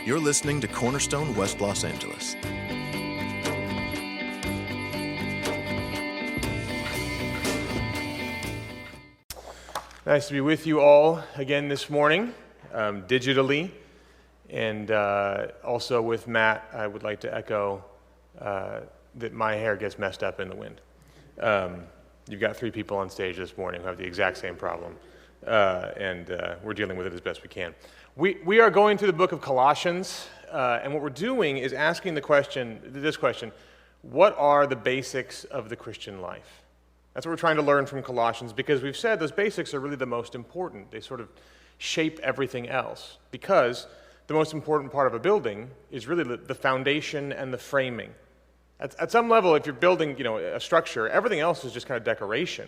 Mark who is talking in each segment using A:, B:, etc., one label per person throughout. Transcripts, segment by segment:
A: You're listening to Cornerstone West Los Angeles.
B: Nice to be with you all again this morning, digitally, and also with Matt. I would like to echo that my hair gets messed up in the wind. You've got 3 people on stage this morning who have the exact same problem, and we're dealing with it as best we can. We are going through the book of Colossians, and what we're doing is asking this question, what are the basics of the Christian life? That's what we're trying to learn from Colossians, because we've said those basics are really the most important. They sort of shape everything else, because the most important part of a building is really the foundation and the framing. At some level, if you're building, a structure, everything else is just kind of decoration.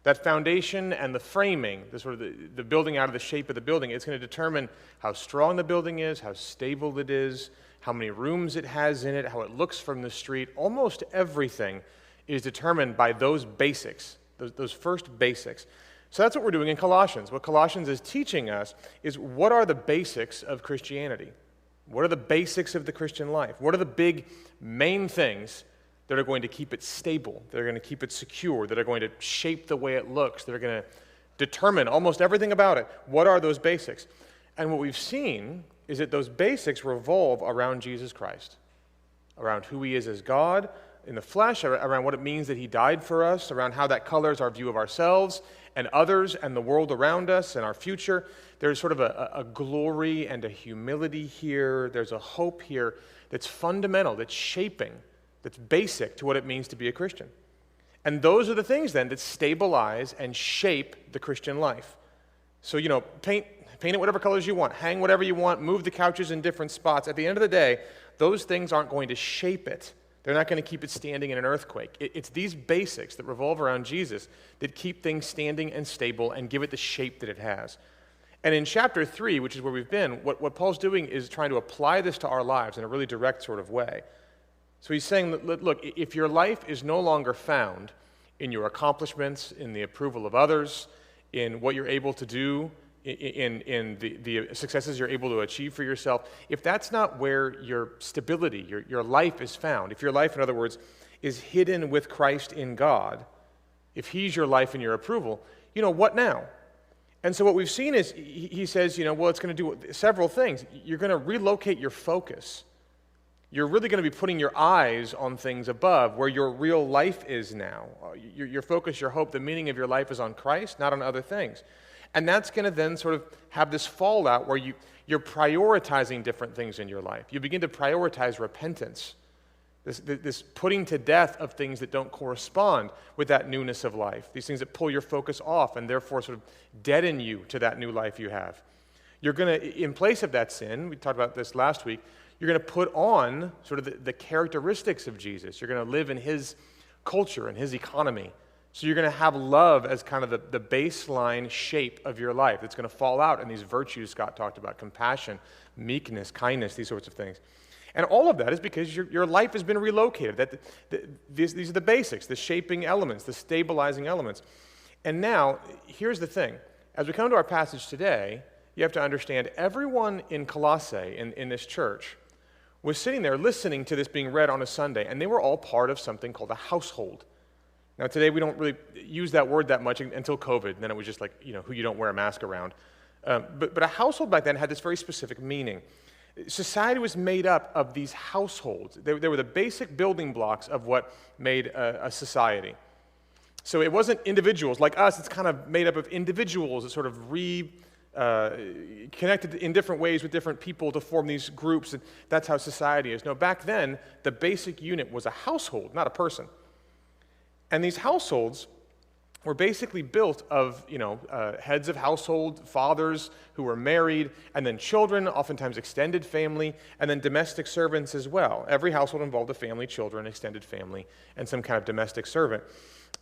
B: That foundation and the framing, the building out of the shape of the building, it's going to determine how strong the building is, how stable it is, how many rooms it has in it, how it looks from the street. Almost everything is determined by those basics, those first basics. So that's what we're doing in Colossians. What Colossians is teaching us is what are the basics of Christianity? What are the basics of the Christian life? What are the big main things that are going to keep it stable, that are going to keep it secure, that are going to shape the way it looks, that are going to determine almost everything about it? What are those basics? And what we've seen is that those basics revolve around Jesus Christ, around who he is as God in the flesh, around what it means that he died for us, around how that colors our view of ourselves and others and the world around us and our future. There's sort of a glory and a humility here. There's a hope here that's fundamental, that's shaping, that's basic to what it means to be a Christian. And those are the things then that stabilize and shape the Christian life. So, paint it whatever colors you want, hang whatever you want, move the couches in different spots. At the end of the day, those things aren't going to shape it. They're not going to keep it standing in an earthquake. It's these basics that revolve around Jesus that keep things standing and stable and give it the shape that it has. And in chapter 3, which is where we've been, what Paul's doing is trying to apply this to our lives in a really direct sort of way. So he's saying, look, if your life is no longer found in your accomplishments, in the approval of others, in what you're able to do, in the successes you're able to achieve for yourself, if that's not where your stability, your life is found, if your life, in other words, is hidden with Christ in God, if he's your life and your approval, what now? And so what we've seen is, he says, it's going to do several things. You're going to relocate your focus. You're really going to be putting your eyes on things above, where your real life is now. Your focus, your hope, the meaning of your life is on Christ, not on other things. And that's going to then sort of have this fallout where you're prioritizing different things in your life. You begin to prioritize repentance, this putting to death of things that don't correspond with that newness of life, these things that pull your focus off and therefore sort of deaden you to that new life you have. You're going to, in place of that sin, we talked about this last week, you're going to put on sort of the characteristics of Jesus. You're going to live in his culture and his economy. So you're going to have love as kind of the baseline shape of your life. It's going to fall out in these virtues Scott talked about, compassion, meekness, kindness, these sorts of things. And all of that is because your life has been relocated. These are the basics, the shaping elements, the stabilizing elements. And now, here's the thing. As we come to our passage today, you have to understand everyone in Colossae, in this church, was sitting there listening to this being read on a Sunday, and they were all part of something called a household. Now, today we don't really use that word that much until COVID, and then it was just like, who you don't wear a mask around. But a household back then had this very specific meaning. Society was made up of these households. They were the basic building blocks of what made a society. So it wasn't individuals. Like us, it's kind of made up of individuals that sort of connected in different ways with different people to form these groups, and that's how society is. No, back then, the basic unit was a household, not a person. And these households were basically built of, heads of household, fathers who were married, and then children, oftentimes extended family, and then domestic servants as well. Every household involved a family, children, extended family, and some kind of domestic servant.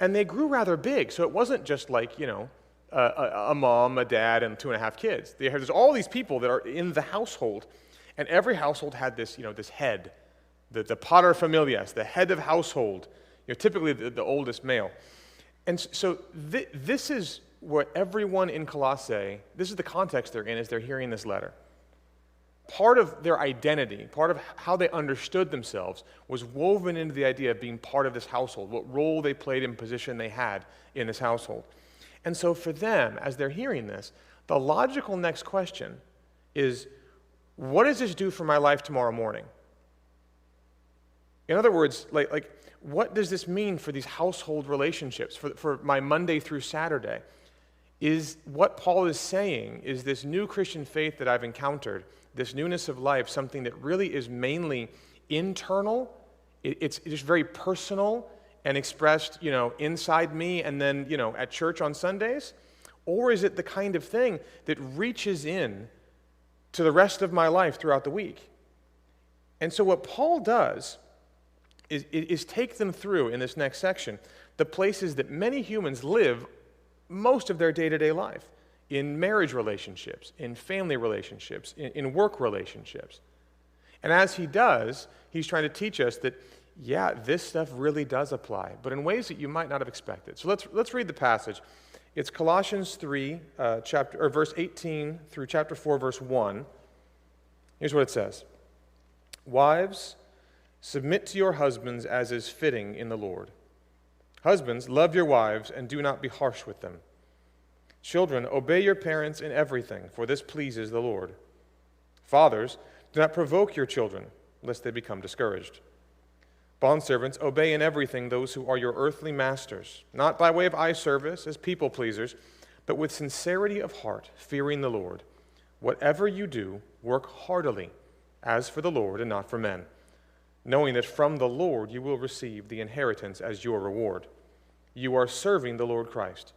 B: And they grew rather big, so it wasn't just like, a mom, a dad, and 2.5 kids. There's all these people that are in the household, and every household had this, this head, the pater familias, the head of household, typically the oldest male. And so this is what everyone in Colossae, this is the context they're in as they're hearing this letter. part of their identity, part of how they understood themselves, was woven into the idea of being part of this household, what role they played and position they had in this household. And so for them, as they're hearing this, the logical next question is, what does this do for my life tomorrow morning? In other words, like what does this mean for these household relationships, for my Monday through Saturday? Is what Paul is saying, is this new Christian faith that I've encountered, this newness of life, something that really is mainly internal, it's just very personal and expressed, inside me and then, at church on Sundays? Or is it the kind of thing that reaches in to the rest of my life throughout the week? And so what Paul does is take them through, in this next section, the places that many humans live most of their day-to-day life, in marriage relationships, in family relationships, in work relationships. And as he does, he's trying to teach us that, yeah, this stuff really does apply, but in ways that you might not have expected. So let's read the passage. It's Colossians 3, verse 18 through chapter 4, verse 1. Here's what it says. Wives, submit to your husbands as is fitting in the Lord. Husbands, love your wives and do not be harsh with them. Children, obey your parents in everything, for this pleases the Lord. Fathers, do not provoke your children, lest they become discouraged. Bondservants, obey in everything those who are your earthly masters, not by way of eye service as people pleasers, but with sincerity of heart, fearing the Lord. Whatever you do, work heartily, as for the Lord and not for men, knowing that from the Lord you will receive the inheritance as your reward. You are serving the Lord Christ.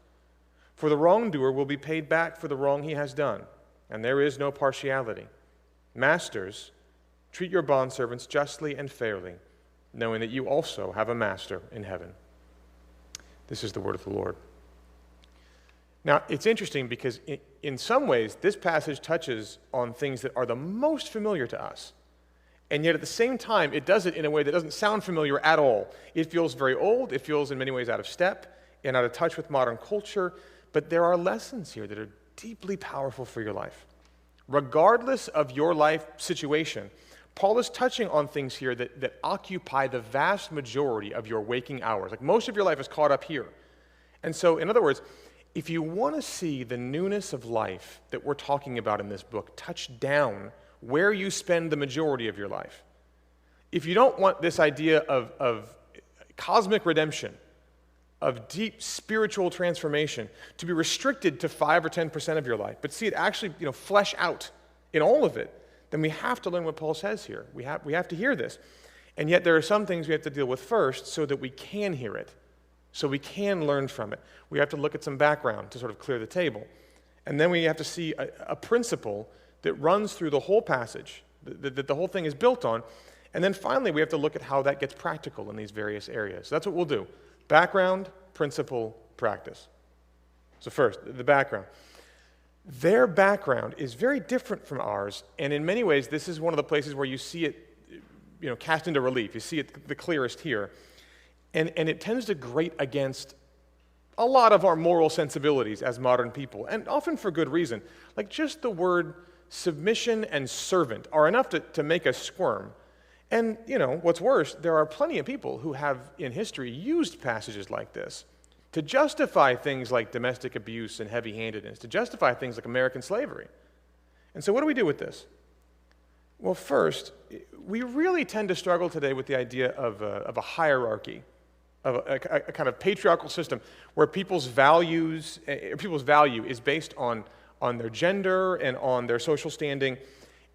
B: For the wrongdoer will be paid back for the wrong he has done, and there is no partiality. Masters, treat your bondservants justly and fairly, knowing that you also have a master in heaven. This is the word of the Lord. Now, it's interesting because in some ways, this passage touches on things that are the most familiar to us. And yet at the same time, it does it in a way that doesn't sound familiar at all. It feels very old. It feels in many ways out of step and out of touch with modern culture. But there are lessons here that are deeply powerful for your life. Regardless of your life situation, Paul is touching on things here that occupy the vast majority of your waking hours. Like most of your life is caught up here. And so, in other words, if you want to see the newness of life that we're talking about in this book touch down where you spend the majority of your life, if you don't want this idea of cosmic redemption, of deep spiritual transformation to be restricted to 5 or 10% of your life, but see it actually flesh out in all of it, then we have to learn what Paul says here. We have to hear this. And yet there are some things we have to deal with first so that we can hear it, so we can learn from it. We have to look at some background to sort of clear the table. And then we have to see a principle that runs through the whole passage, that the whole thing is built on. And then finally, we have to look at how that gets practical in these various areas. So that's what we'll do. Background, principle, practice. So first, the background. Their background is very different from ours, and in many ways, this is one of the places where you see it cast into relief. You see it the clearest here. And it tends to grate against a lot of our moral sensibilities as modern people, and often for good reason. Like just the word submission and servant are enough to make us squirm. And, what's worse, there are plenty of people who have, in history, used passages like this to justify things like domestic abuse and heavy-handedness, to justify things like American slavery. And so what do we do with this? Well, first, we really tend to struggle today with the idea of a hierarchy, of a kind of patriarchal system where people's value is based on their gender and on their social standing.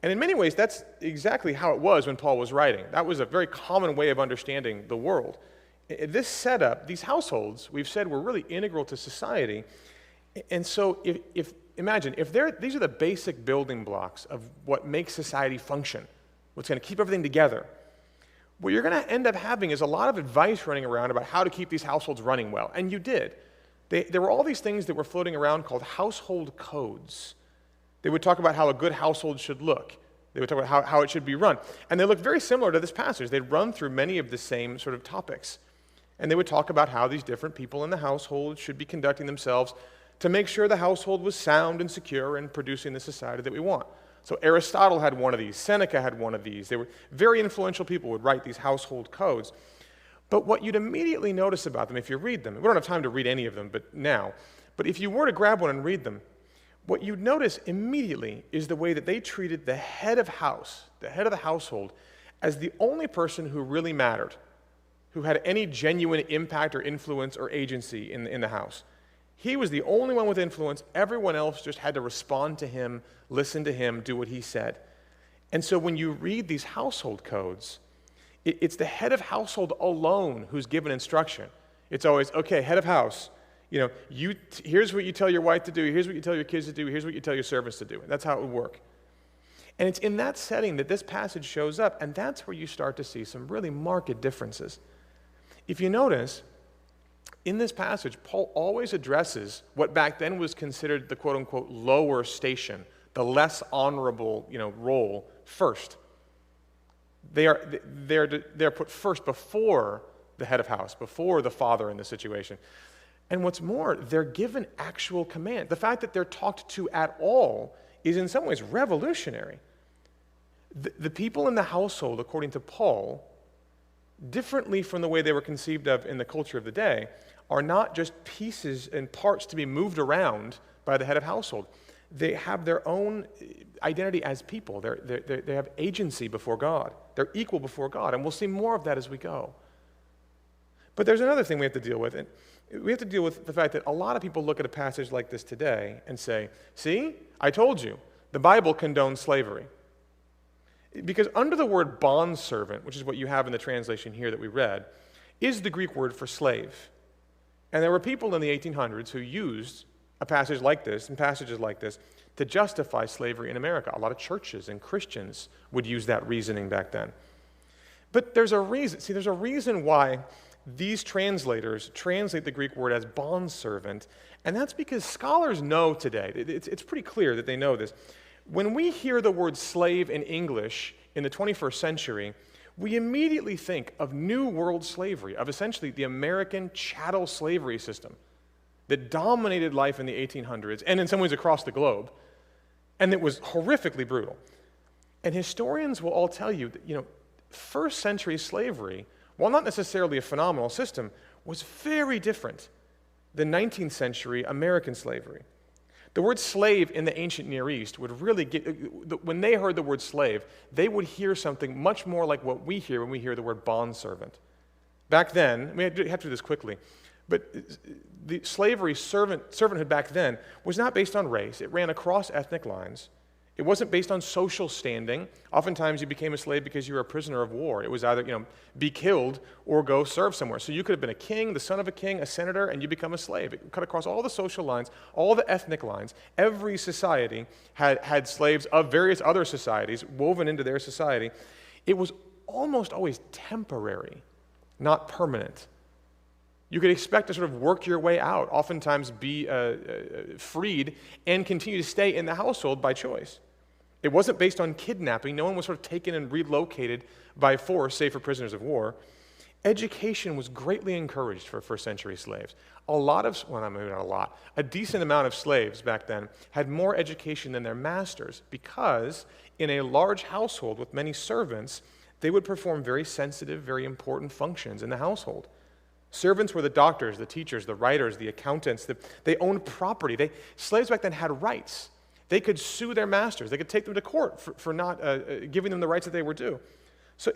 B: And in many ways, that's exactly how it was when Paul was writing. That was a very common way of understanding the world. This setup, these households, we've said, were really integral to society. And so imagine, if these are the basic building blocks of what makes society function, what's going to keep everything together, what you're going to end up having is a lot of advice running around about how to keep these households running well. And you did. There were all these things that were floating around called household codes. They would talk about how a good household should look. They would talk about how it should be run. And they look very similar to this passage. They'd run through many of the same sort of topics. And they would talk about how these different people in the household should be conducting themselves to make sure the household was sound and secure and producing the society that we want. So Aristotle had one of these. Seneca had one of these. They were very influential people who would write these household codes. But what you'd immediately notice about them if you read them, we don't have time to read any of them but if you were to grab one and read them, what you'd notice immediately is the way that they treated the head of the household, as the only person who really mattered, who had any genuine impact or influence or agency in the house. He was the only one with influence. Everyone else just had to respond to him, listen to him, do what he said. And so when you read these household codes, it's the head of household alone who's given instruction. It's always, okay, head of house, here's what you tell your wife to do, here's what you tell your kids to do, here's what you tell your servants to do. And that's how it would work. And it's in that setting that this passage shows up, and that's where you start to see some really marked differences. If you notice, in this passage, Paul always addresses what back then was considered the quote-unquote lower station, the less honorable role first. They're put first before the head of house, before the father in the situation. And what's more, they're given actual command. The fact that they're talked to at all is in some ways revolutionary. The people in the household, according to Paul, differently from the way they were conceived of in the culture of the day, are not just pieces and parts to be moved around by the head of household. They have their own identity as people. They have agency before God. They're equal before God, and we'll see more of that as we go. But there's another thing we have to deal with, and we have to deal with the fact that a lot of people look at a passage like this today and say, see, I told you, the Bible condones slavery. Because under the word bondservant, which is what you have in the translation here that we read, is the Greek word for slave. And there were people in the 1800s who used a passage like this and passages like this to justify slavery in America. A lot of churches and Christians would use that reasoning back then. But there's a reason why these translators translate the Greek word as bondservant, and that's because scholars know today, it's pretty clear that they know this. When we hear the word slave in English in the 21st century, we immediately think of New World slavery, of essentially the American chattel slavery system that dominated life in the 1800s and in some ways across the globe, and that was horrifically brutal. And historians will all tell you that, first century slavery, while not necessarily a phenomenal system, was very different than 19th century American slavery. The word slave in the ancient Near East would really when they heard the word slave, they would hear something much more like what we hear when we hear the word bondservant. Back then, we have to do this quickly, but the slavery, servanthood back then was not based on race. It ran across ethnic lines. It wasn't based on social standing. Oftentimes you became a slave because you were a prisoner of war. It was either, be killed or go serve somewhere. So you could have been a king, the son of a king, a senator, and you become a slave. It cut across all the social lines, all the ethnic lines. Every society had slaves of various other societies woven into their society. It was almost always temporary, not permanent. You could expect to sort of work your way out, oftentimes be freed, and continue to stay in the household by choice. It wasn't based on kidnapping. No one was sort of taken and relocated by force, save for prisoners of war. Education was greatly encouraged for first century slaves. A decent amount of slaves back then had more education than their masters because in a large household with many servants, they would perform very sensitive, very important functions in the household. Servants were the doctors, the teachers, the writers, the accountants. They owned property. Slaves back then had rights. They could sue their masters. They could take them to court for not giving them the rights that they were due. So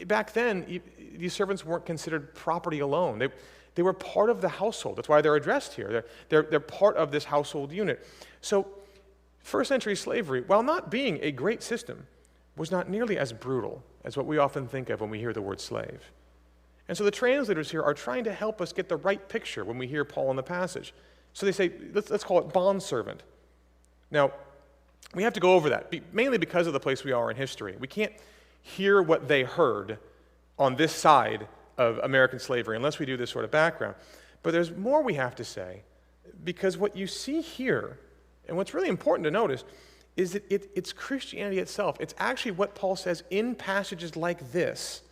B: back then, these servants weren't considered property alone. They were part of the household. That's why they're addressed here. They're part of this household unit. So first century slavery, while not being a great system, was not nearly as brutal as what we often think of when we hear the word slave. And so the translators here are trying to help us get the right picture when we hear Paul in the passage. So they say, let's call it bondservant. Now, we have to go over that, mainly because of the place we are in history. We can't hear what they heard on this side of American slavery unless we do this sort of background. But there's more we have to say, because what you see here, and what's really important to notice, is that it's Christianity itself. It's actually what Paul says in passages like this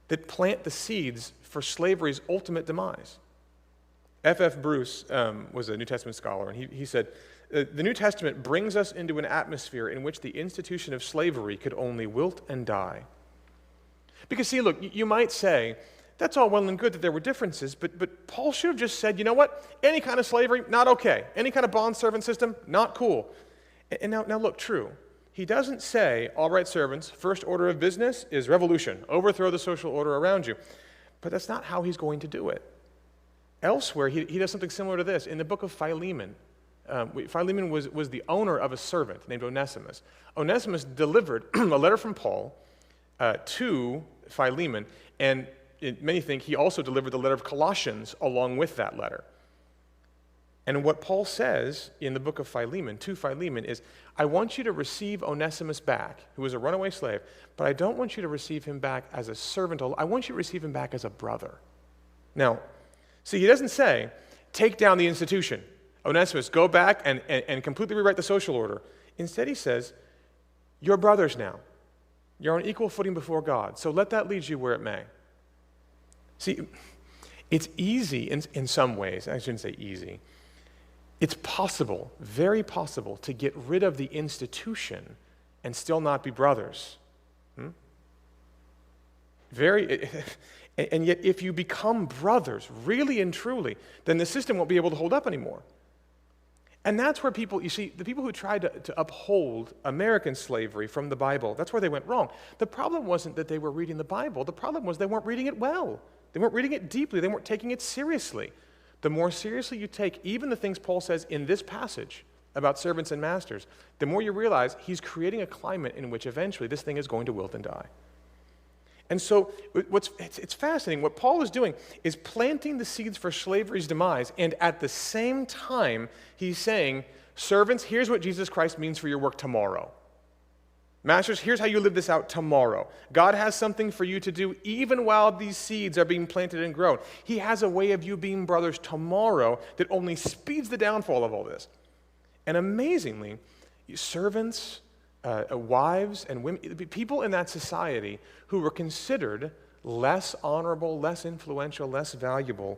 B: that plant the seeds for slavery's ultimate demise. F.F. Bruce was a New Testament scholar, and he said, The New Testament brings us into an atmosphere in which the institution of slavery could only wilt and die. Because see, look, you might say, that's all well and good that there were differences, but Paul should have just said, you know what? Any kind of slavery, not okay. Any kind of bond-servant system, not cool. And now look, true. He doesn't say, all right, servants, first order of business is revolution. Overthrow the social order around you. But that's not how he's going to do it. Elsewhere, he does something similar to this. In the book of Philemon, Philemon was the owner of a servant named Onesimus. Onesimus delivered a letter from Paul to Philemon, and many think he also delivered the letter of Colossians along with that letter. And what Paul says in the book of Philemon to Philemon is, I want you to receive Onesimus back, who was a runaway slave, but I don't want you to receive him back as a servant. I want you to receive him back as a brother. Now, see, he doesn't say, take down the institution. Onesimus, go back and completely rewrite the social order. Instead, he says, you're brothers now. You're on equal footing before God, so let that lead you where it may. See, it's easy in some ways. I shouldn't say easy. It's possible, very possible, to get rid of the institution and still not be brothers. And yet if you become brothers, really and truly, then the system won't be able to hold up anymore. And that's where people, you see, the people who tried to uphold American slavery from the Bible, that's where they went wrong. The problem wasn't that they were reading the Bible. The problem was they weren't reading it well. They weren't reading it deeply. They weren't taking it seriously. The more seriously you take even the things Paul says in this passage about servants and masters, the more you realize he's creating a climate in which eventually this thing is going to wilt and die. And so it's fascinating. What Paul is doing is planting the seeds for slavery's demise, and at the same time, he's saying, servants, here's what Jesus Christ means for your work tomorrow. Masters, here's how you live this out tomorrow. God has something for you to do even while these seeds are being planted and grown. He has a way of you being brothers tomorrow that only speeds the downfall of all this. And amazingly, servants, wives, and women, people in that society who were considered less honorable, less influential, less valuable,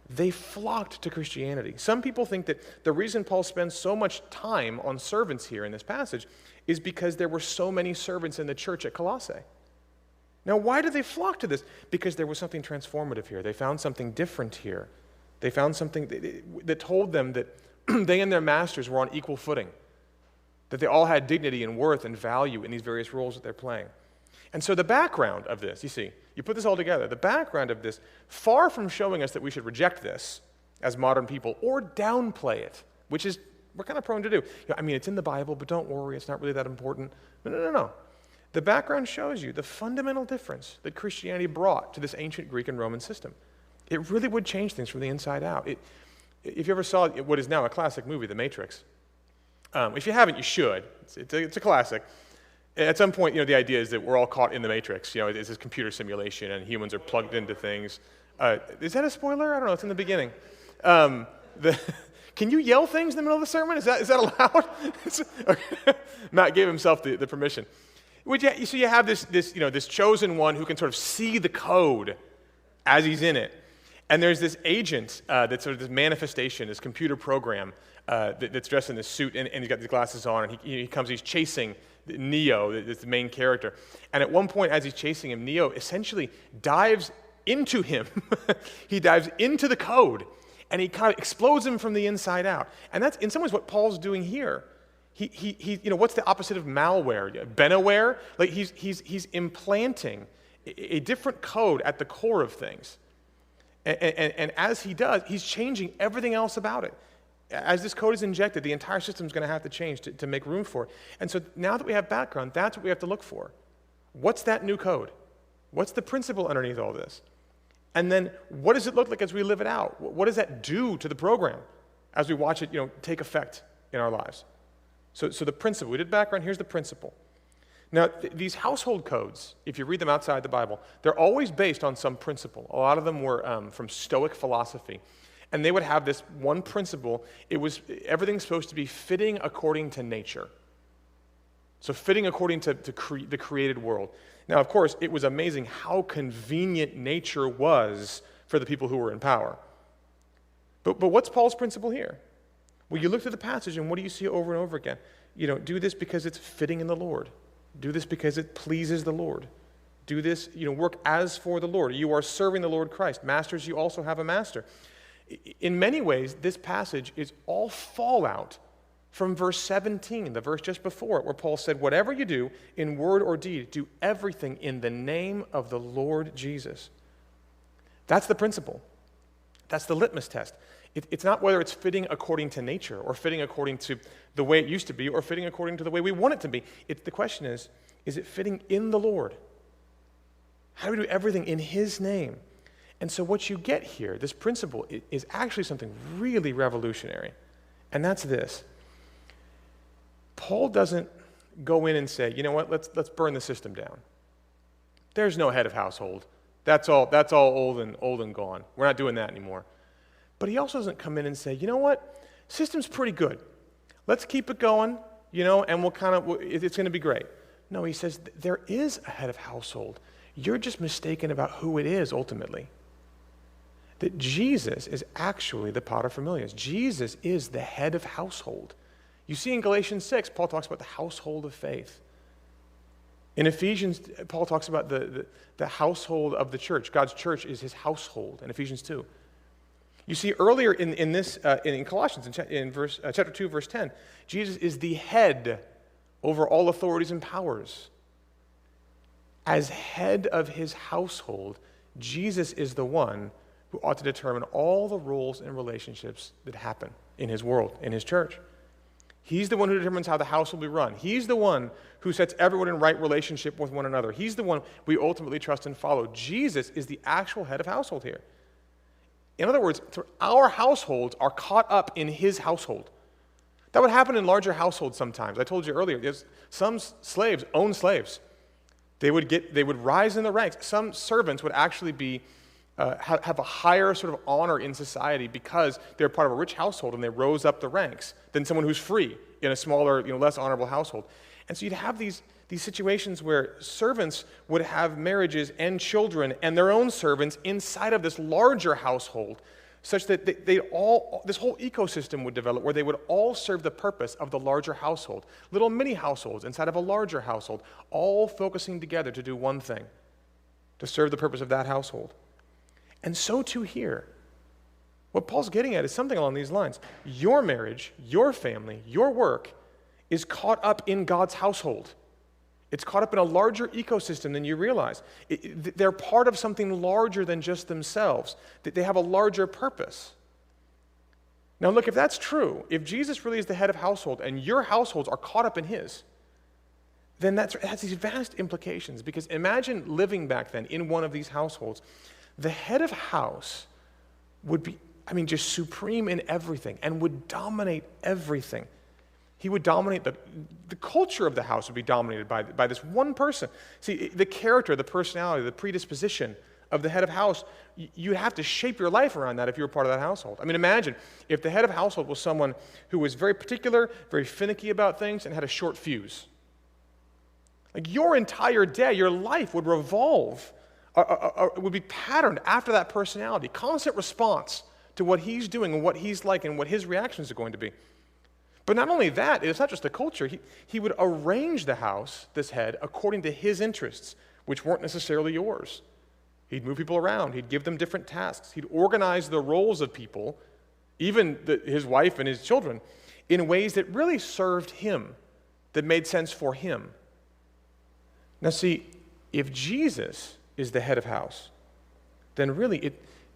B: they flocked to Christianity. Some people think that the reason Paul spends so much time on servants here in this passage is because there were so many servants in the church at Colossae. Now, why did they flock to this? Because there was something transformative here. They found something different here. They found something that told them that they and their masters were on equal footing, that they all had dignity and worth and value in these various roles that they're playing. And so the background of this, you see, you put this all together, the background of this, far from showing us that we should reject this as modern people or downplay it, which is we're kind of prone to do. I mean, it's in the Bible, but don't worry, it's not really that important. No. The background shows you the fundamental difference that Christianity brought to this ancient Greek and Roman system. It really would change things from the inside out. If you ever saw what is now a classic movie, The Matrix, if you haven't, you should. It's a classic. At some point, the idea is that we're all caught in the Matrix. It's this computer simulation, and humans are plugged into things. Is that a spoiler? I don't know. It's in the beginning. Can you yell things in the middle of the sermon? Is that allowed? Okay. Matt gave himself the permission. So you have this chosen one who can sort of see the code as he's in it. And there's this agent that's sort of this manifestation, this computer program that's dressed in this suit, and he's got these glasses on, and he's chasing Neo, that's the main character. And at one point, as he's chasing him, Neo essentially dives into him. He dives into the code, and he kind of explodes him from the inside out. And that's, in some ways, what Paul's doing here. He what's the opposite of malware? Benaware? Like he's implanting a different code at the core of things. And as he does, he's changing everything else about it. As this code is injected, the entire system is going to have to change to make room for it. And so now that we have background, that's what we have to look for. What's that new code? What's the principle underneath all this? And then what does it look like as we live it out? What does that do to the program as we watch it take effect in our lives? So the principle, we did background, here's the principle. Now, these household codes, if you read them outside the Bible, they're always based on some principle. A lot of them were from Stoic philosophy. And they would have this one principle. Everything's supposed to be fitting according to nature. So fitting according to the created world. Now, of course, it was amazing how convenient nature was for the people who were in power. But what's Paul's principle here? Well, you look through the passage, and what do you see over and over again? Do this because it's fitting in the Lord. Do this because it pleases the Lord. Do this, work as for the Lord. You are serving the Lord Christ. Masters, you also have a master. In many ways, this passage is all fallout from verse 17, the verse just before it, where Paul said, whatever you do in word or deed, do everything in the name of the Lord Jesus. That's the principle. That's the litmus test. It's not whether it's fitting according to nature or fitting according to the way it used to be or fitting according to the way we want it to be. The question is it fitting in the Lord? How do we do everything in His name? And so what you get here, this principle, is actually something really revolutionary. And that's this. Paul doesn't go in and say, you know what, let's burn the system down. There's no head of household. That's all old and gone. We're not doing that anymore. But he also doesn't come in and say, you know what, system's pretty good. Let's keep it going, and it's going to be great. No, he says there is a head of household. You're just mistaken about who it is ultimately. That Jesus is actually the paterfamilias. Jesus is the head of household. You see in Galatians 6, Paul talks about the household of faith. In Ephesians, Paul talks about the household of the church. God's church is His household in Ephesians 2. You see earlier in Colossians, in chapter 2, verse 10, Jesus is the head over all authorities and powers. As head of His household, Jesus is the one who ought to determine all the roles and relationships that happen in His world, in His church. He's the one who determines how the house will be run. He's the one who sets everyone in right relationship with one another. He's the one we ultimately trust and follow. Jesus is the actual head of household here. In other words, our households are caught up in His household. That would happen in larger households sometimes. I told you earlier, some slaves own slaves. They would rise in the ranks. Some servants would actually be have a higher sort of honor in society because they're part of a rich household and they rose up the ranks than someone who's free in a smaller, less honorable household. And so you'd have these situations where servants would have marriages and children and their own servants inside of this larger household, such that this whole ecosystem would develop where they would all serve the purpose of the larger household. Little mini households inside of a larger household, all focusing together to do one thing, to serve the purpose of that household. And so too here. What Paul's getting at is something along these lines. Your marriage, your family, your work is caught up in God's household. It's caught up in a larger ecosystem than you realize. They're part of something larger than just themselves. They have a larger purpose. Now look, if that's true, if Jesus really is the head of household and your households are caught up in His, then that has these vast implications. Because imagine living back then in one of these households. The head of house would be, just supreme in everything and would dominate everything. He would dominate the culture of the house would be dominated by this one person. See, the character, the personality, the predisposition of the head of house, you'd have to shape your life around that if you were part of that household. Imagine if the head of household was someone who was very particular, very finicky about things, and had a short fuse. Like your entire day, your life would revolve, would be patterned after that personality, constant response to what he's doing and what he's like and what his reactions are going to be. But not only that, it's not just the culture. He would arrange the house, this head, according to his interests, which weren't necessarily yours. He'd move people around. He'd give them different tasks. He'd organize the roles of people, even his wife and his children, in ways that really served him, that made sense for him. Now see, if Jesus is the head of house, then really,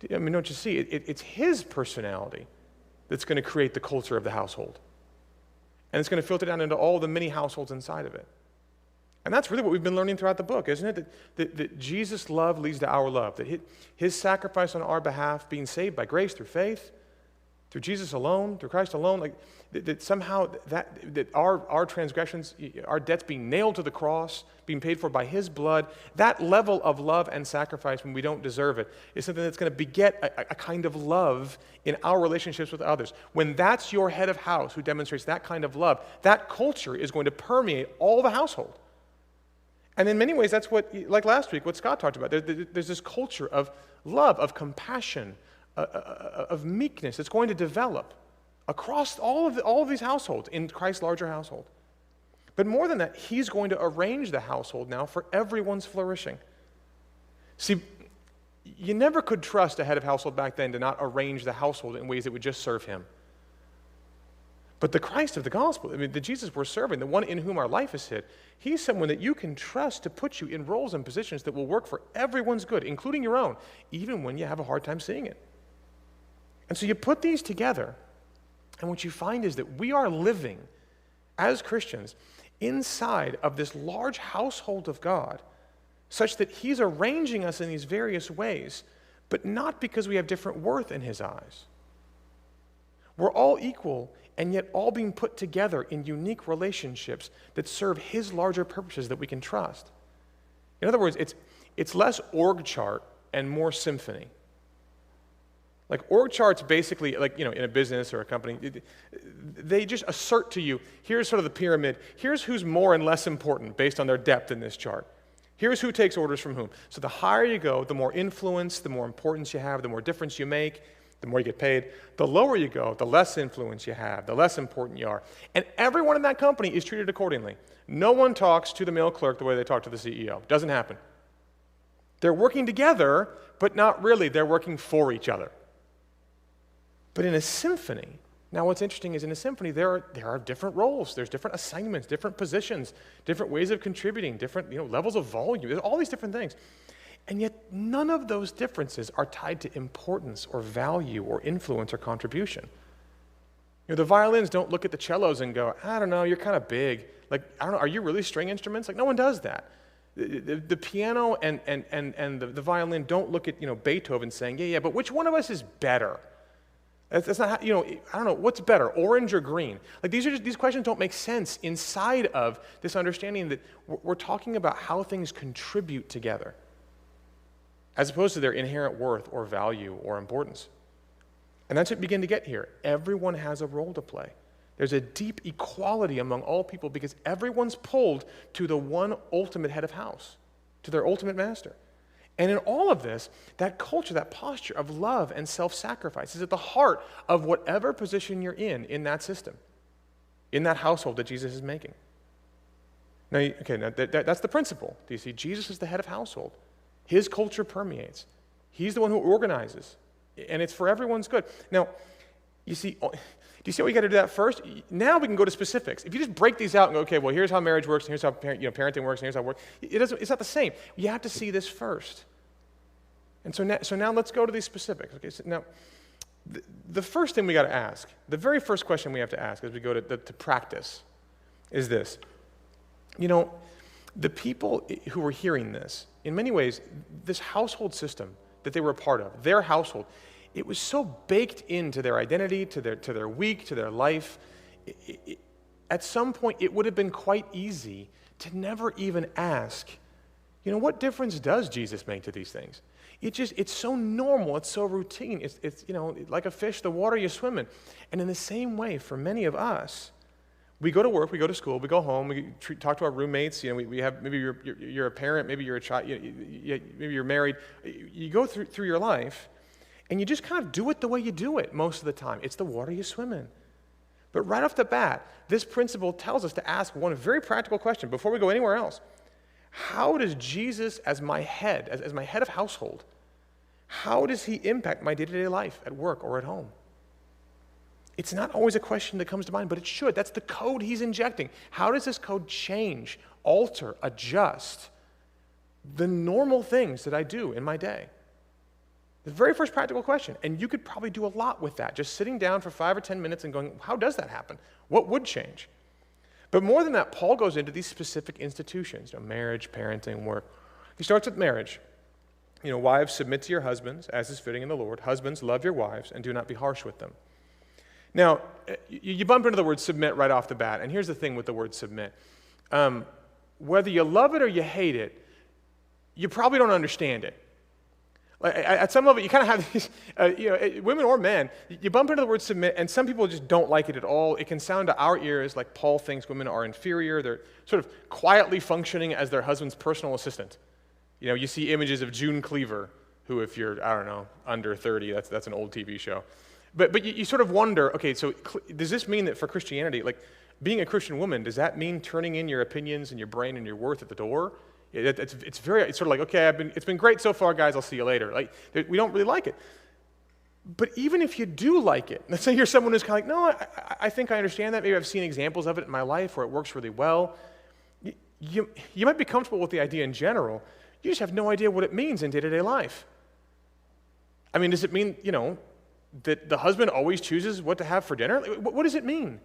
B: don't you see, it's his personality that's going to create the culture of the household. And it's going to filter down into all the many households inside of it. And that's really what we've been learning throughout the book, isn't it? That Jesus' love leads to our love, that his sacrifice on our behalf, being saved by grace through faith, through Jesus alone, through Christ alone, that somehow that our transgressions, our debts being nailed to the cross, being paid for by his blood, that level of love and sacrifice when we don't deserve it is something that's going to beget a kind of love in our relationships with others. When that's your head of house who demonstrates that kind of love, that culture is going to permeate all the household. And in many ways, that's what, like last week, what Scott talked about. There's this culture of love, of compassion, of meekness that's going to develop across all of these households in Christ's larger household. But more than that, he's going to arrange the household now for everyone's flourishing. See, you never could trust a head of household back then to not arrange the household in ways that would just serve him. But the Christ of the gospel, the Jesus we're serving, the one in whom our life is hid, he's someone that you can trust to put you in roles and positions that will work for everyone's good, including your own, even when you have a hard time seeing it. And so you put these together, and what you find is that we are living, as Christians, inside of this large household of God, such that he's arranging us in these various ways, but not because we have different worth in his eyes. We're all equal, and yet all being put together in unique relationships that serve his larger purposes that we can trust. In other words, it's less org chart and more symphony. Like org charts basically, like, in a business or a company, they just assert to you, here's sort of the pyramid, here's who's more and less important based on their depth in this chart. Here's who takes orders from whom. So the higher you go, the more influence, the more importance you have, the more difference you make, the more you get paid. The lower you go, the less influence you have, the less important you are. And everyone in that company is treated accordingly. No one talks to the male clerk the way they talk to the CEO. Doesn't happen. They're working together, but not really. They're working for each other. But in a symphony, now what's interesting is in a symphony, there are different roles. There's different assignments, different positions, different ways of contributing, different levels of volume. There's all these different things. And yet none of those differences are tied to importance or value or influence or contribution. The violins don't look at the cellos and go, I don't know, you're kind of big. Like, I don't know, are you really string instruments? Like, no one does that. The piano and the violin don't look at, Beethoven saying, yeah, but which one of us is better? That's not how, I don't know, what's better, orange or green? Like these questions don't make sense inside of this understanding that we're talking about how things contribute together, as opposed to their inherent worth or value or importance. And that's what we begin to get here. Everyone has a role to play. There's a deep equality among all people because everyone's pulled to the one ultimate head of house, to their ultimate master. And in all of this, that culture, that posture of love and self-sacrifice is at the heart of whatever position you're in that system, in that household that Jesus is making. Now, that's the principle. Do you see? Jesus is the head of household. His culture permeates. He's the one who organizes, and it's for everyone's good. Now, do you see what you got to do that first? Now we can go to specifics. If you just break these out and go, okay, well, here's how marriage works, and here's how parenting works, and here's how it works, it's not the same. You have to see this first. And so now let's go to these specifics. Okay, so now the first thing we got to ask, the very first question we have to ask as we go to practice is this. The people who were hearing this, in many ways, this household system that they were a part of, their household, it was so baked into their identity, to their week, to their life. At some point, it would have been quite easy to never even ask, what difference does Jesus make to these things? It's so normal, it's so routine. It's like a fish, the water you swim in. And in the same way, for many of us, we go to work, we go to school, we go home, we talk to our roommates. We have, maybe you're a parent, maybe you're a child, maybe you're married. You go through your life, and you just kind of do it the way you do it most of the time. It's the water you swim in. But right off the bat, this principle tells us to ask one very practical question before we go anywhere else. How does Jesus, as my head, as my head of household, how does he impact my day-to-day life at work or at home? It's not always a question that comes to mind, but it should. That's the code he's injecting. How does this code change, alter, adjust the normal things that I do in my day? The very first practical question, and you could probably do a lot with that, just sitting down for 5 or 10 minutes and going, how does that happen? What would change? But more than that, Paul goes into these specific institutions, marriage, parenting, work. He starts with marriage. Wives, submit to your husbands, as is fitting in the Lord. Husbands, love your wives, and do not be harsh with them. Now, you bump into the word submit right off the bat, and here's the thing with the word submit. Whether you love it or you hate it, you probably don't understand it. Like, at some level, you kind of have these, women or men, you bump into the word submit, and some people just don't like it at all. It can sound to our ears like Paul thinks women are inferior. They're sort of quietly functioning as their husband's personal assistant. You see images of June Cleaver, who, if you're, I don't know, under 30, that's an old TV show. But you sort of wonder, okay, so does this mean that for Christianity, like being a Christian woman, does that mean turning in your opinions and your brain and your worth at the door? It's sort of like, okay, it's been great so far, guys, I'll see you later. Like, we don't really like it. But even if you do like it, let's say you're someone who's kind of like, no, I think I understand that. Maybe I've seen examples of it in my life where it works really well. You might be comfortable with the idea in general. You just have no idea what it means in day-to-day life. I mean, does it mean, that the husband always chooses what to have for dinner? What does it mean?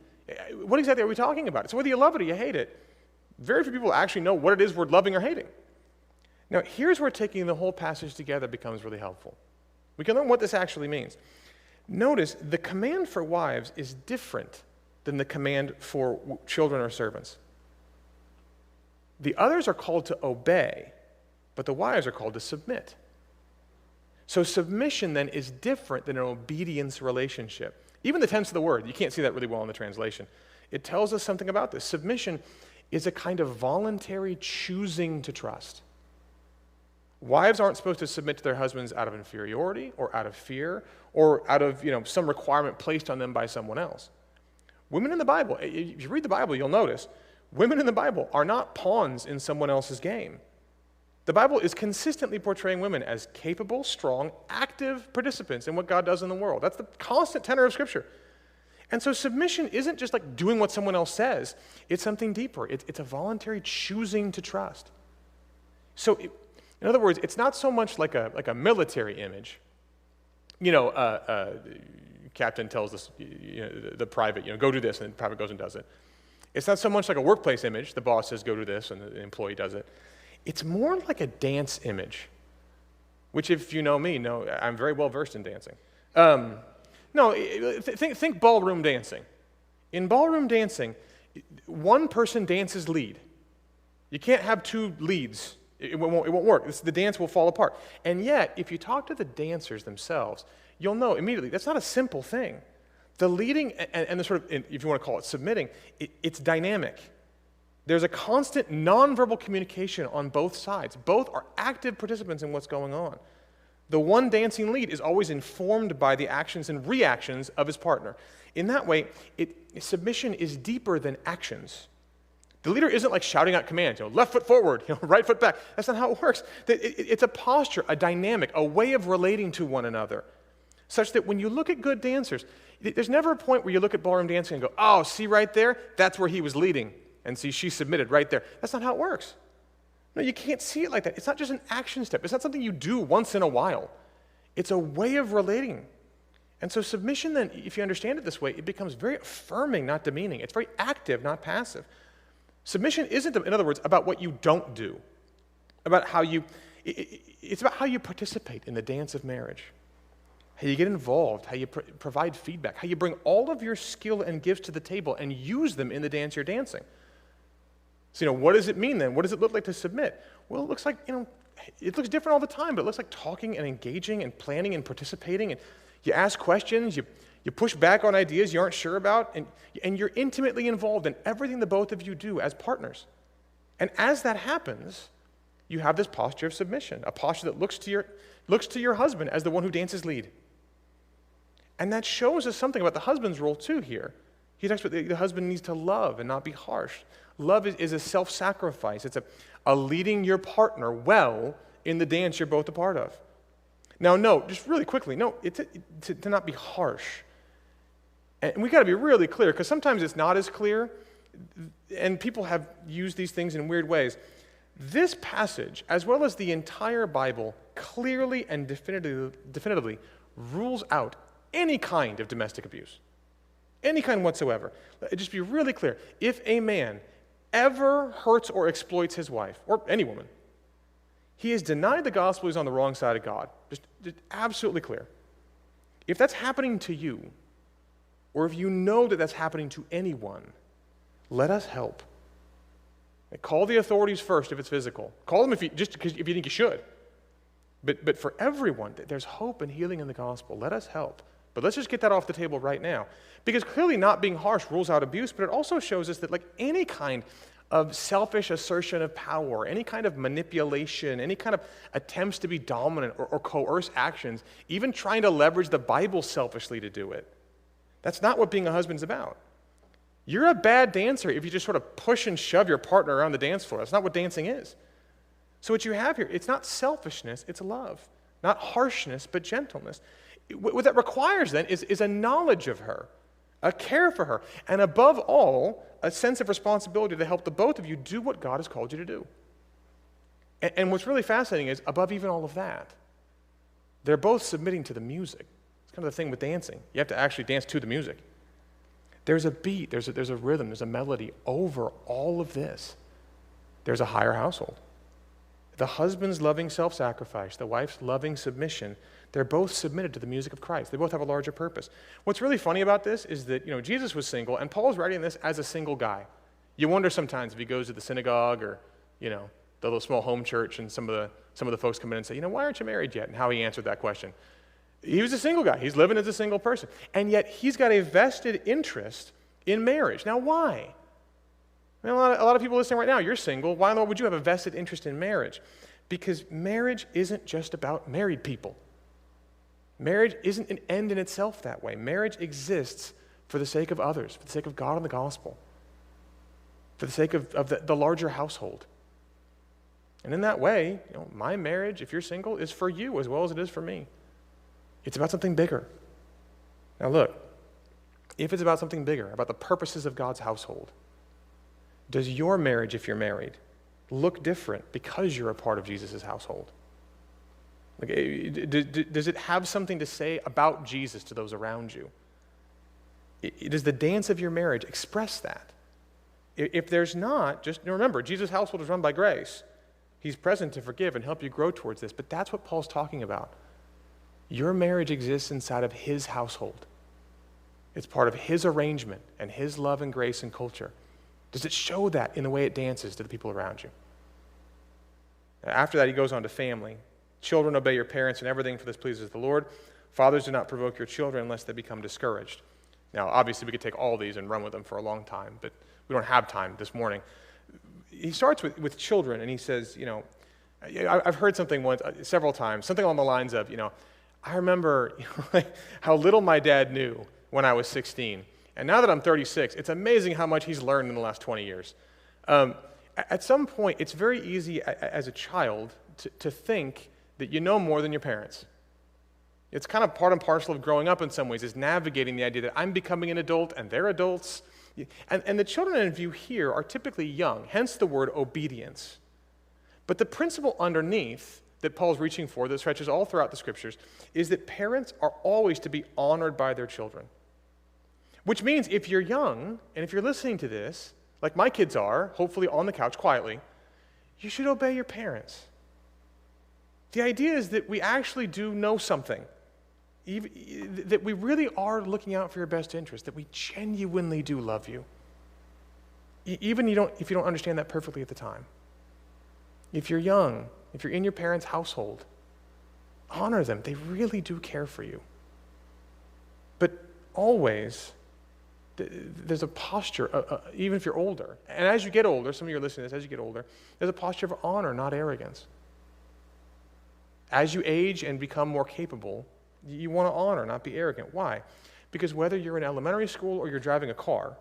B: What exactly are we talking about? So whether you love it or you hate it, very few people actually know what it is we're loving or hating. Now, here's where taking the whole passage together becomes really helpful. We can learn what this actually means. Notice the command for wives is different than the command for children or servants. The others are called to obey, but the wives are called to submit. So submission then is different than an obedience relationship. Even the tense of the word, you can't see that really well in the translation. It tells us something about this. Submission is a kind of voluntary choosing to trust. Wives aren't supposed to submit to their husbands out of inferiority or out of fear or out of some requirement placed on them by someone else. Women in the Bible, if you read the Bible, you'll notice, women in the Bible are not pawns in someone else's game. The Bible is consistently portraying women as capable, strong, active participants in what God does in the world. That's the constant tenor of Scripture. And so submission isn't just like doing what someone else says. It's something deeper. It's a voluntary choosing to trust. So, in other words, it's not so much like a military image. Captain tells us, the private, go do this, and the private goes and does it. It's not so much like a workplace image. The boss says, go do this, and the employee does it. It's more like a dance image, which if you know me, I'm very well versed in dancing. Think ballroom dancing. In ballroom dancing, one person dances lead. You can't have two leads. It won't work. The dance will fall apart. And yet, if you talk to the dancers themselves, you'll know immediately that's not a simple thing. The leading and the sort of, if you want to call it submitting, it's dynamic. There's a constant nonverbal communication on both sides. Both are active participants in what's going on. The one dancing lead is always informed by the actions and reactions of his partner. In that way, submission is deeper than actions. The leader isn't like shouting out commands, left foot forward, right foot back. That's not how it works. It's a posture, a dynamic, a way of relating to one another, such that when you look at good dancers, there's never a point where you look at ballroom dancing and go, oh, see right there? That's where he was leading. And see, she submitted right there. That's not how it works. No, you can't see it like that. It's not just an action step. It's not something you do once in a while. It's a way of relating. And so submission then, if you understand it this way, it becomes very affirming, not demeaning. It's very active, not passive. Submission isn't, in other words, about what you don't do. It's about how you participate in the dance of marriage. How you get involved, how you provide feedback, how you bring all of your skill and gifts to the table and use them in the dance you're dancing. So, what does it mean then? What does it look like to submit? Well, it looks like, it looks different all the time, but it looks like talking and engaging and planning and participating. And you ask questions, you push back on ideas you aren't sure about, and you're intimately involved in everything the both of you do as partners. And as that happens, you have this posture of submission, a posture that looks to your husband as the one who dances lead. And that shows us something about the husband's role too here. He talks about the husband needs to love and not be harsh. Love is a self-sacrifice. It's a leading your partner well in the dance you're both a part of. Now, just really quickly, to not be harsh. And we got to be really clear, because sometimes it's not as clear, and people have used these things in weird ways. This passage, as well as the entire Bible, clearly and definitively rules out any kind of domestic abuse. Any kind whatsoever. Just be really clear. If a man ever hurts or exploits his wife, or any woman, he has denied the gospel, he's on the wrong side of God. Just absolutely clear. If that's happening to you, or if you know that that's happening to anyone, let us help. Call the authorities first if it's physical. Call them if you think you should. But for everyone, there's hope and healing in the gospel. Let us help. But let's just get that off the table right now. Because clearly not being harsh rules out abuse, but it also shows us that any kind of selfish assertion of power, any kind of manipulation, any kind of attempts to be dominant or coerce actions, even trying to leverage the Bible selfishly to do it. That's not what being a husband's about. You're a bad dancer if you just sort of push and shove your partner around the dance floor. That's not what dancing is. So what you have here, it's not selfishness, it's love. Not harshness, but gentleness. What that requires then is a knowledge of her, a care for her, and above all, a sense of responsibility to help the both of you do what God has called you to do. And what's really fascinating is, above even all of that, they're both submitting to the music. It's kind of the thing with dancing. You have to actually dance to the music. There's a beat, there's a rhythm, there's a melody over all of this. There's a higher household. The husband's loving self-sacrifice, the wife's loving submission, they're both submitted to the music of Christ. They both have a larger purpose. What's really funny about this is that, Jesus was single, and Paul's writing this as a single guy. You wonder sometimes if he goes to the synagogue or, the little small home church, and some of the folks come in and say, why aren't you married yet? And how he answered that question. He was a single guy. He's living as a single person. And yet he's got a vested interest in marriage. Now, why? A lot of people listening right now, you're single. Why in the world would you have a vested interest in marriage? Because marriage isn't just about married people. Marriage isn't an end in itself that way. Marriage exists for the sake of others, for the sake of God and the gospel, for the sake of the larger household. And in that way, my marriage, if you're single, is for you as well as it is for me. It's about something bigger. Now look, if it's about something bigger, about the purposes of God's household, does your marriage, if you're married, look different because you're a part of Jesus' household? Does it have something to say about Jesus to those around you? Does the dance of your marriage express that? If there's not, just remember, Jesus' household is run by grace. He's present to forgive and help you grow towards this. But that's what Paul's talking about. Your marriage exists inside of his household. It's part of his arrangement and his love and grace and culture. Does it show that in the way it dances to the people around you? After that, he goes on to family. Children, obey your parents in everything, for this pleases the Lord. Fathers, do not provoke your children unless they become discouraged. Now, obviously, we could take all these and run with them for a long time, but we don't have time this morning. He starts with children, and he says, I've heard something once, several times, something along the lines of, I remember how little my dad knew when I was 16. And now that I'm 36, it's amazing how much he's learned in the last 20 years. At some point, it's very easy as a child to think that you know more than your parents. It's kind of part and parcel of growing up in some ways, is navigating the idea that I'm becoming an adult and they're adults. And the children in view here are typically young, hence the word obedience. But the principle underneath that Paul's reaching for, that stretches all throughout the scriptures, is that parents are always to be honored by their children. Which means if you're young, and if you're listening to this, like my kids are, hopefully on the couch quietly, you should obey your parents. The idea is that we actually do know something, that we really are looking out for your best interest, that we genuinely do love you, even if you don't understand that perfectly at the time. If you're young, if you're in your parents' household, honor them. They really do care for you. But always, there's a posture, even if you're older. And as you get older, some of you are listening to this, as you get older, there's a posture of honor, not arrogance. As you age and become more capable, you want to honor, not be arrogant. Why? Because whether you're in elementary school or you're driving a car,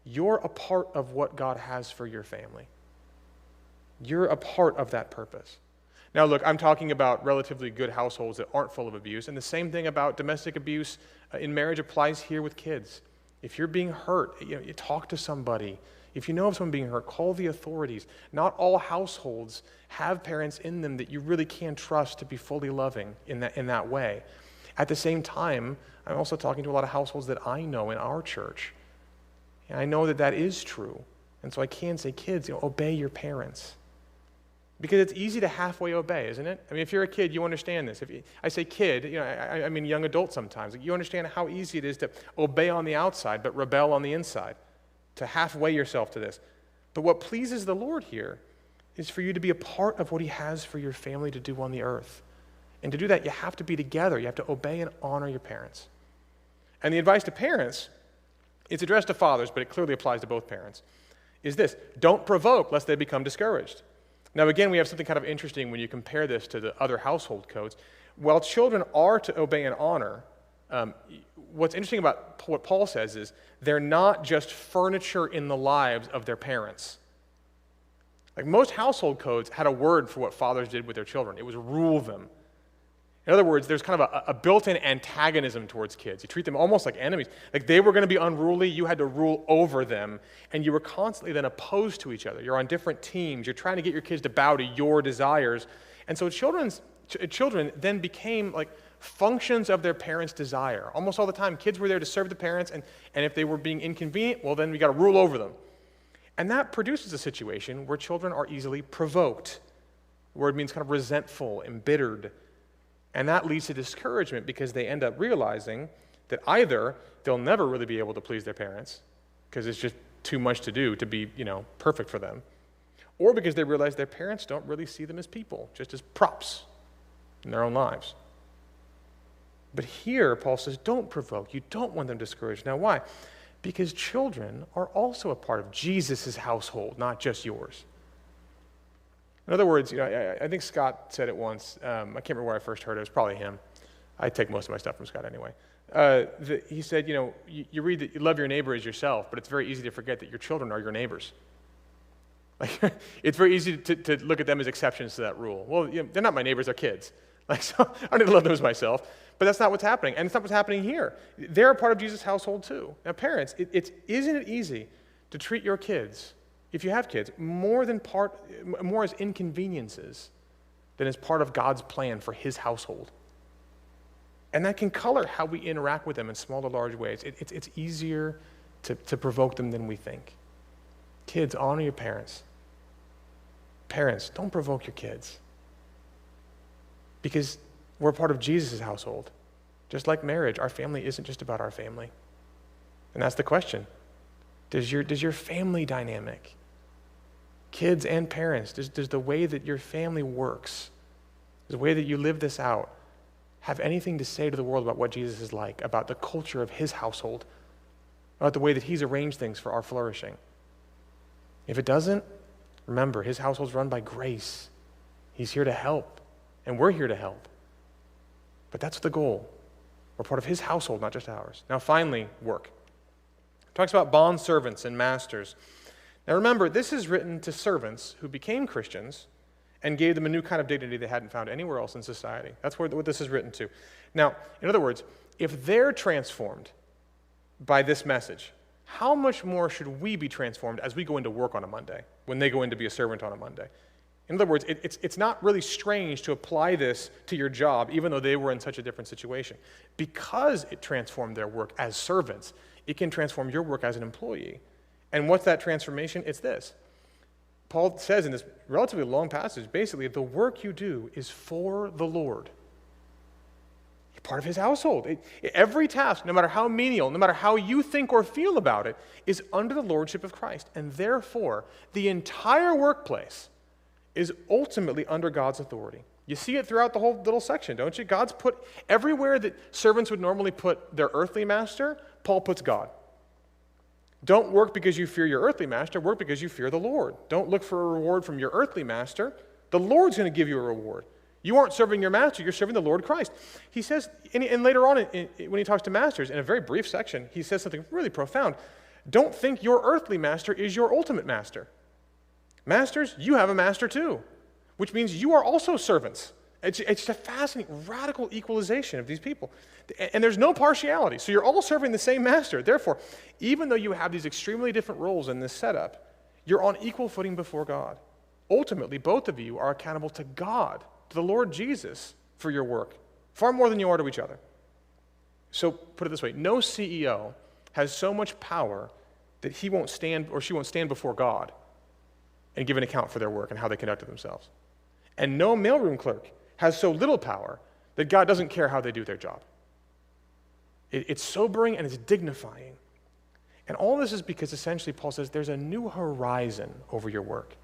B: you're a part of what God has for your family. You're a part of that purpose. Now look, I'm talking about relatively good households that aren't full of abuse, and the same thing about domestic abuse in marriage applies here with kids. If you're being hurt, you talk to somebody. If you know of someone being hurt, call the authorities. Not all households have parents in them that you really can trust to be fully loving in that way. At the same time, I'm also talking to a lot of households that I know in our church. And I know that is true. And so I can say, kids, obey your parents. Because it's easy to halfway obey, isn't it? I mean, if you're a kid, you understand this. I say kid, I mean young adult sometimes. You understand how easy it is to obey on the outside, but rebel on the inside, to halfway yourself to this. But what pleases the Lord here is for you to be a part of what he has for your family to do on the earth. And to do that, you have to be together. You have to obey and honor your parents. And the advice to parents, it's addressed to fathers, but it clearly applies to both parents, is this: don't provoke lest they become discouraged. Now again, we have something kind of interesting when you compare this to the other household codes. While children are to obey and honor, what's interesting about what Paul says is they're not just furniture in the lives of their parents. Like most household codes had a word for what fathers did with their children. It was rule them. In other words, there's kind of a built-in antagonism towards kids. You treat them almost like enemies. Like they were going to be unruly, you had to rule over them, and you were constantly then opposed to each other. You're on different teams. You're trying to get your kids to bow to your desires. And so children then became like functions of their parents' desire. Almost all the time, kids were there to serve the parents, and if they were being inconvenient, well, then we got to rule over them. And that produces a situation where children are easily provoked. The word means kind of resentful, embittered. And that leads to discouragement because they end up realizing that either they'll never really be able to please their parents because it's just too much to do to be, perfect for them, or because they realize their parents don't really see them as people, just as props in their own lives. But here, Paul says, don't provoke. You don't want them discouraged. Now, why? Because children are also a part of Jesus' household, not just yours. In other words, I think Scott said it once. I can't remember where I first heard it. It was probably him. I take most of my stuff from Scott anyway. He said, you read that you love your neighbor as yourself, but it's very easy to forget that your children are your neighbors. Like, it's very easy to look at them as exceptions to that rule. Well, they're not my neighbors, they're kids. So I need to love them as myself. But that's not what's happening. And it's not what's happening here. They're a part of Jesus' household too. Now, parents, isn't it easy to treat your kids, if you have kids, more as inconveniences than as part of God's plan for his household? And that can color how we interact with them in small to large ways. It's easier to provoke them than we think. Kids, honor your parents. Parents, don't provoke your kids. Because we're part of Jesus' household. Just like marriage, our family isn't just about our family. And that's the question. Does your family dynamic, kids and parents, does the way that your family works, the way that you live this out, have anything to say to the world about what Jesus is like, about the culture of his household, about the way that he's arranged things for our flourishing? If it doesn't, remember, his household's run by grace. He's here to help, and we're here to help. But that's the goal. We're part of his household, not just ours. Now finally, work. It talks about bond servants and masters. Now remember, this is written to servants who became Christians and gave them a new kind of dignity they hadn't found anywhere else in society. That's what this is written to. Now, in other words, if they're transformed by this message, how much more should we be transformed as we go into work on a Monday, when they go in to be a servant on a Monday? In other words, it's not really strange to apply this to your job, even though they were in such a different situation. Because it transformed their work as servants, it can transform your work as an employee. And what's that transformation? It's this. Paul says in this relatively long passage, basically, the work you do is for the Lord. You're part of his household. Every task, no matter how menial, no matter how you think or feel about it, is under the lordship of Christ. And therefore, the entire workplace is ultimately under God's authority. You see it throughout the whole little section, don't you? God's put everywhere that servants would normally put their earthly master, Paul puts God. Don't work because you fear your earthly master, work because you fear the Lord. Don't look for a reward from your earthly master. The Lord's going to give you a reward. You aren't serving your master, you're serving the Lord Christ. He says, and later on when he talks to masters, in a very brief section, he says something really profound. Don't think your earthly master is your ultimate master. Masters, you have a master too, which means you are also servants. It's just a fascinating, radical equalization of these people. And there's no partiality, so you're all serving the same master. Therefore, even though you have these extremely different roles in this setup, you're on equal footing before God. Ultimately, both of you are accountable to God, to the Lord Jesus, for your work, far more than you are to each other. So put it this way, no CEO has so much power that he won't stand or she won't stand before God and give an account for their work and how they conducted themselves. And no mailroom clerk has so little power that God doesn't care how they do their job. It's sobering and it's dignifying. And all this is because essentially Paul says there's a new horizon over your work.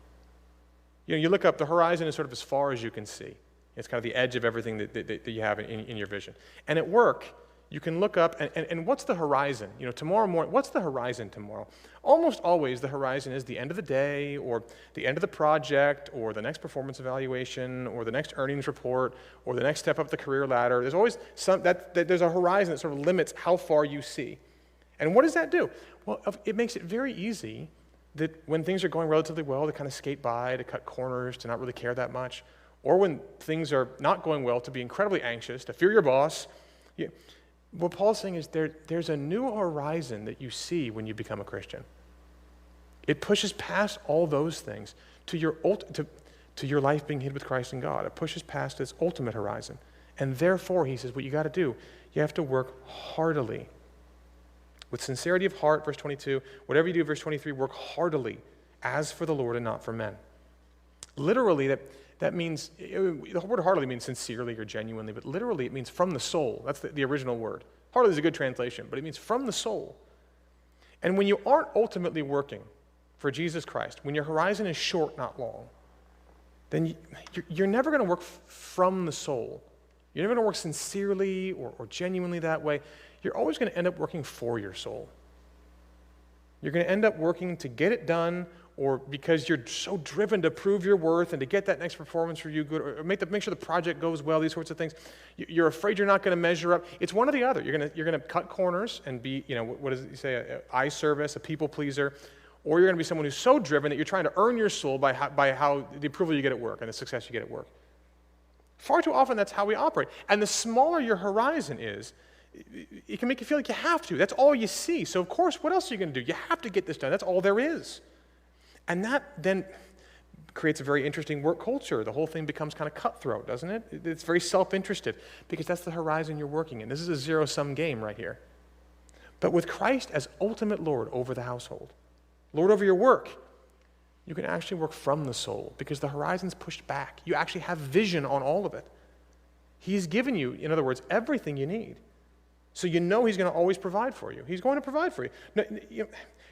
B: You look up, the horizon is sort of as far as you can see. It's kind of the edge of everything that you have in your vision. And at work, you can look up, and what's the horizon? Tomorrow morning, what's the horizon tomorrow? Almost always the horizon is the end of the day, or the end of the project, or the next performance evaluation, or the next earnings report, or the next step up the career ladder. There's always there's a horizon that sort of limits how far you see. And what does that do? Well, it makes it very easy that when things are going relatively well, to kind of skate by, to cut corners, to not really care that much. Or when things are not going well, to be incredibly anxious, to fear your boss. What Paul's saying is there's a new horizon that you see when you become a Christian. It pushes past all those things to your life being hid with Christ in God. It pushes past this ultimate horizon. And therefore, he says, what you got to do, you have to work heartily. With sincerity of heart, verse 22, whatever you do, verse 23, work heartily as for the Lord and not for men. Literally, that means, the word heartily means sincerely or genuinely, but literally it means from the soul. That's the original word. Heartily is a good translation, but it means from the soul. And when you aren't ultimately working for Jesus Christ, when your horizon is short, not long, then you're never going to work from the soul. You're never going to work sincerely or genuinely that way. You're always going to end up working for your soul. You're going to end up working to get it done, or because you're so driven to prove your worth and to get that next performance review good, or make sure the project goes well, these sorts of things. You're afraid you're not going to measure up. It's one or the other. You're going to cut corners and be, what does it say, an eye service, a people pleaser, or you're going to be someone who's so driven that you're trying to earn your soul by how the approval you get at work and the success you get at work. Far too often, that's how we operate. And the smaller your horizon is, it can make you feel like you have to. That's all you see. So, of course, what else are you going to do? You have to get this done. That's all there is. And that then creates a very interesting work culture. The whole thing becomes kind of cutthroat, doesn't it? It's very self-interested because that's the horizon you're working in. This is a zero-sum game right here. But with Christ as ultimate Lord over the household, Lord over your work, you can actually work from the soul because the horizon's pushed back. You actually have vision on all of it. He's given you, in other words, everything you need. So you know he's going to always provide for you. He's going to provide for you.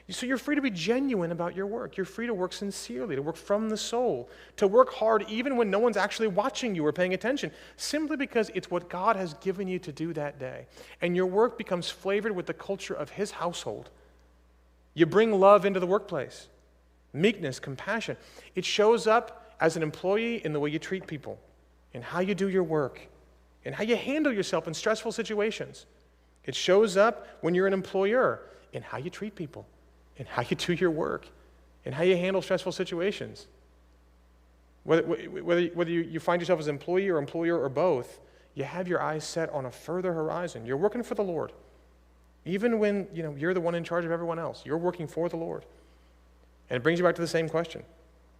B: So you're free to be genuine about your work. You're free to work sincerely, to work from the soul, to work hard even when no one's actually watching you or paying attention, simply because it's what God has given you to do that day. And your work becomes flavored with the culture of his household. You bring love into the workplace, meekness, compassion. It shows up as an employee in the way you treat people, in how you do your work, in how you handle yourself in stressful situations. It shows up when you're an employer in how you treat people, in how you do your work, in how you handle stressful situations. Whether you find yourself as an employee or employer or both, you have your eyes set on a further horizon. You're working for the Lord. Even when you're the one in charge of everyone else, you're working for the Lord. And it brings you back to the same question.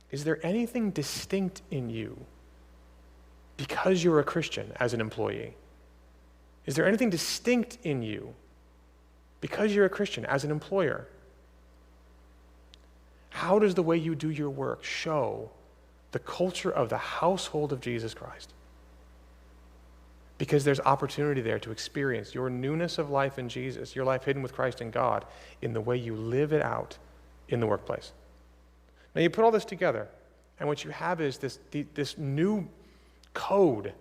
B: Is there anything distinct in you because you're a Christian as an employee? Is there anything distinct in you because you're a Christian as an employer? How does the way you do your work show the culture of the household of Jesus Christ? Because there's opportunity there to experience your newness of life in Jesus, your life hidden with Christ in God, in the way you live it out in the workplace. Now you put all this together, and what you have is this new code,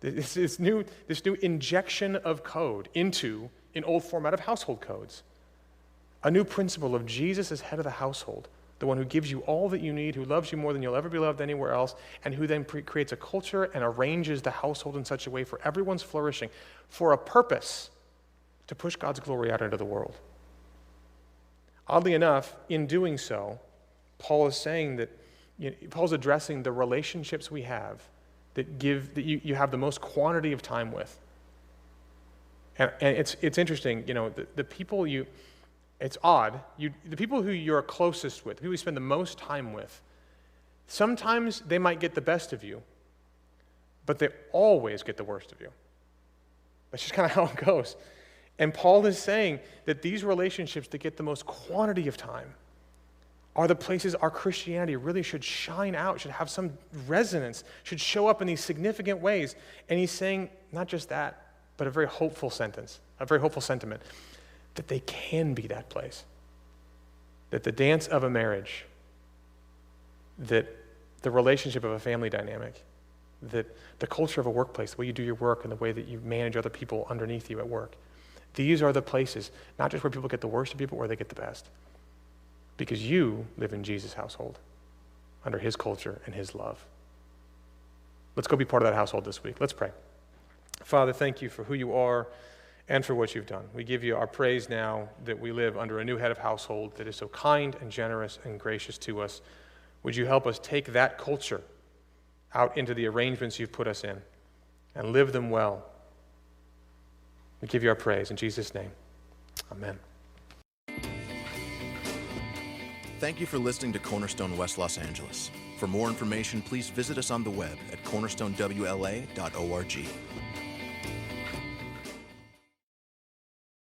B: this new injection of code into an old format of household codes. A new principle of Jesus as head of the household, the one who gives you all that you need, who loves you more than you'll ever be loved anywhere else, and who then creates a culture and arranges the household in such a way for everyone's flourishing, for a purpose to push God's glory out into the world. Oddly enough, in doing so, Paul is saying that Paul's addressing the relationships we have that you have the most quantity of time with. And it's interesting, the people it's odd, the people who you're closest with, who you spend the most time with, sometimes they might get the best of you, but they always get the worst of you. That's just kind of how it goes. And Paul is saying that these relationships that get the most quantity of time are the places our Christianity really should shine out, should have some resonance, should show up in these significant ways. And he's saying not just that, but a very hopeful sentiment, that they can be that place. That the dance of a marriage, that the relationship of a family dynamic, that the culture of a workplace, the way you do your work and the way that you manage other people underneath you at work, These are the places, not just where people get the worst of people, where they get the best. Because you live in Jesus' household, under his culture and his love. Let's go be part of that household this week. Let's pray. Father, thank you for who you are and for what you've done. We give you our praise now that we live under a new head of household that is so kind and generous and gracious to us. Would you help us take that culture out into the arrangements you've put us in and live them well? We give you our praise in Jesus' name. Amen.
A: Thank you for listening to Cornerstone West Los Angeles. For more information, please visit us on the web at cornerstonewla.org.